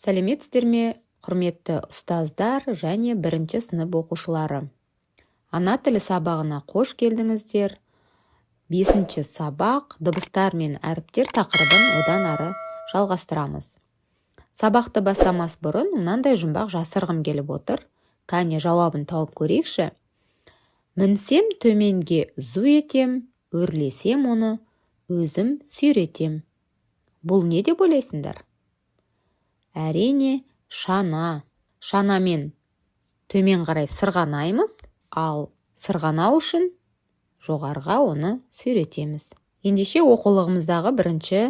Сәлеметсіздер ме, құрметті ұстаздар және бірінші сынып оқушылары. Ана тілі сабағына қош келдіңіздер. 5-ші сабақ дыбыстар мен әріптер тақырыбын одан ары жалғастырамыз. Сабақты бастамас бұрын мынандай жұмбақ жасырғым келіп отыр. Кәне жауабын тауып көрейікші. Мінсем төменге зу етем, өрлесем оны өзім сүйретем. Бұл не деп ойлайсыңдар? Әрине, шана. Шанамен төмен қарай сырғанаймыз, ал сырғанау үшін жоғарға оны сүйретеміз. Ендеше оқулығымыздағы бірінші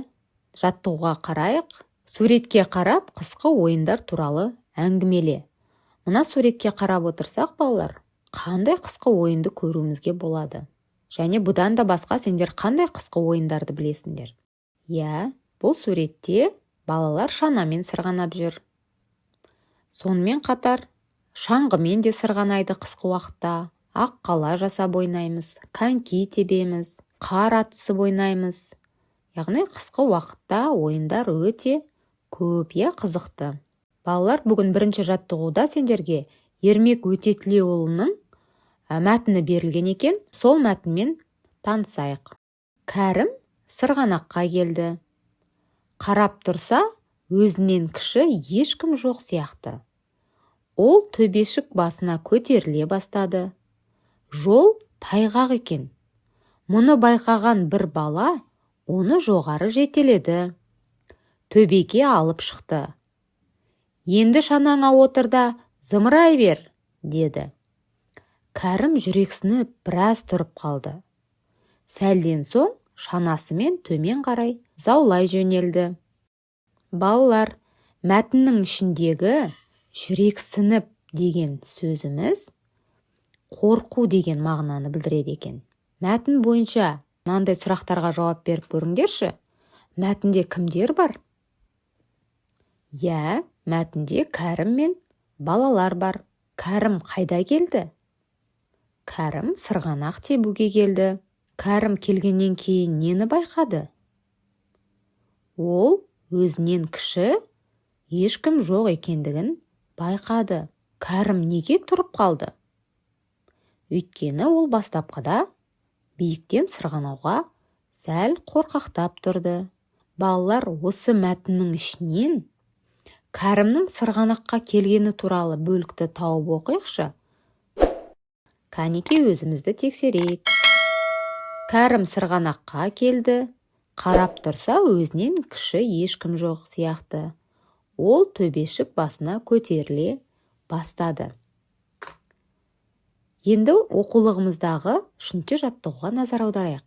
жаттығуға қарайық. Суретке қарап, қысқы ойындар туралы әңгімеле. Мына суретке қарап отырсақ, балалар, қандай қысқы ойынды көруімізге болады? Және бұдан да басқа сендер қандай қысқы ойындарды білесіңдер? Бұл суретте балалар шанамен сырғанап жүр. Сонымен қатар шаңғымен де сырғанайды қысқы уақытта. Ақ қала жасап ойнаймыз, коньки тебеміз, қар атысып ойнаймыз. Яғни қысқы уақытта ойындар өте көп, қызықты. Балалар, бүгін бірінші жаттығуда сендерге Ермек Өтетілеуұлының мәтіні берілген екен. Сол мәтінмен танысайық. Кәрім сырғанаққа келді. Қарап тұрса, өзінен кіші ешкім жоқ сияқты. Ол төбешік басына көтеріле бастады. Жол тайғақ екен. Мұны байқаған бір бала оны жоғары жетеледі. Төбеге алып шықты. Енді шанаңа отыр да зымырай бер, деді. Кәрім жүрексініп біраз тұрып қалды. Сәлден соң шанасымен төмен қарай заулай жөнелді. Балалар, мәтіннің ішіндегі жүрексініп деген сөзіміз қорқу деген мағынаны білдіреді екен. Мәтін бойынша мынандай сұрақтарға жауап беріп көріңдерші. Мәтінде кімдер бар? Мәтінде Кәрім мен балалар бар. Кәрім қайда келді? Кәрім сырғанақ тебуге келді. Кәрім келгеннен кейін нені байқады? Ол өзінен кіші ешкім жоқ екендігін байқады. Кәрім неге тұрып қалды? Өйткені ол бастапқыда биіктен сырғанауға сәл қорқақтап тұрды. Балалар, осы мәтіннің ішінен Кәрімнің сырғанаққа келгені туралы бөлікті тауып оқиықшы. Кәнеке өзімізді тексерейік. Кәрім сырғанаққа келді. Қарап тұрса, өзінен кіші ешкім жоқ сияқты. Ол төбешік басына көтеріле бастады. Енді оқулығымыздағы 3-ші жаттығуға назар аударайық.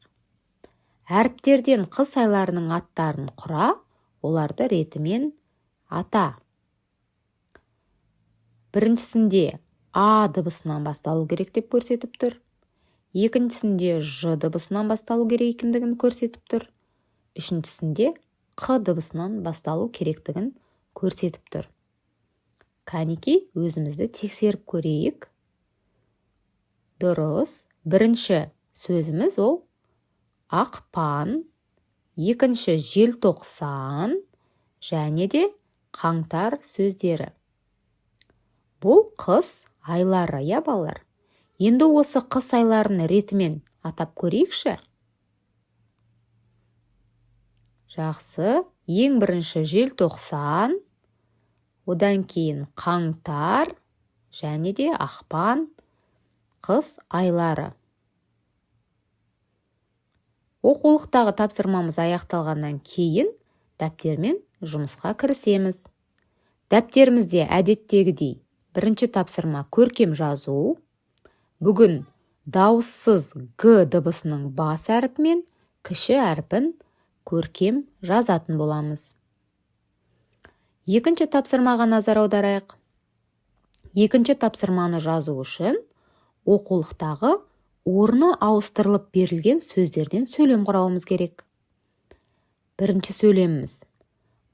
Әріптерден қыс айларының аттарын құра, оларды ретімен ата. Біріншісінде А дыбысынан басталу керек деп көрсетіп тұр. Екіншісінде Ж дыбысынан басталу керектігін көрсетіп тұр. Үшіншісінде Қ дыбысынан басталу керектігін көрсетіп тұр. Кәнеке өзімізді тексеріп көрейік. Дұрыс. Бірінші сөзіміз ол ақпан, екінші желтоқсан және де қаңтар сөздері. Бұл қыс айлары, балалар. Енді осы қыс айларын ретімен атап көрейікші. Жақсы. Ең бірінші желтоқсан, одан кейін қаңтар және де ақпан қыс айлары. Оқулықтағы тапсырмамыз аяқталғаннан кейін дәптермен жұмысқа кірісеміз. Дәптерімізде әдеттегідей бірінші тапсырма көркем жазу. Бүгін дауыссыз Г дыбысының бас әріпімен кіші әрпін көркем жазатын боламыз. Екінші тапсырмаға назар аударайық. Екінші тапсырманы жазу үшін оқулықтағы орны ауыстырылып берілген сөздерден сөйлем құрауымыз керек. Бірінші сөйлеміміз: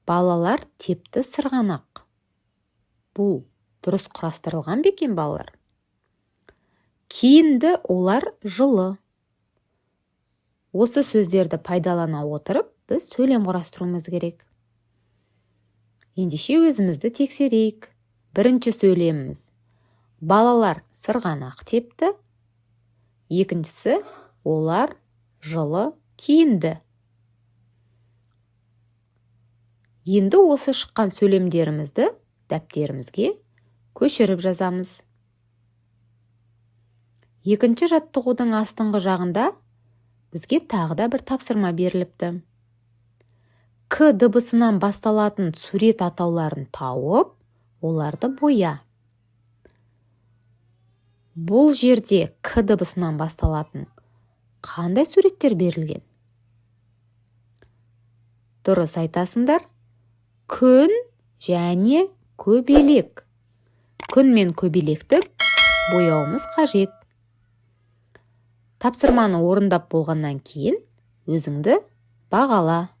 балалар тепті сырғанақ. Бұл дұрыс құрастырылған бе екен, балалар? Киінді олар жылы. Осы сөздерді пайдалана отырып, біз сөйлем құрастыруымыз керек. Ендеше өзімізді тексерейік. Бірінші сөйлеміміз. Балалар сырғанақ тепті. Екіншісі, олар жылы киінді. Енді осы шыққан сөйлемдерімізді дәптерімізге көшіріп жазамыз. Екінші жаттығудың астыңғы жағында бізге тағы да бір тапсырма беріліпті. К дыбысынан басталатын сурет атауларын тауып, оларды боя. Бұл жерде К дыбысынан басталатын қандай суреттер берілген? Дұрыс айтасыңдар. Күн және көбелек. Күн мен көбелекті бояуымыз қажет. Тапсырманы орындап болғаннан кейін өзіңді бағала.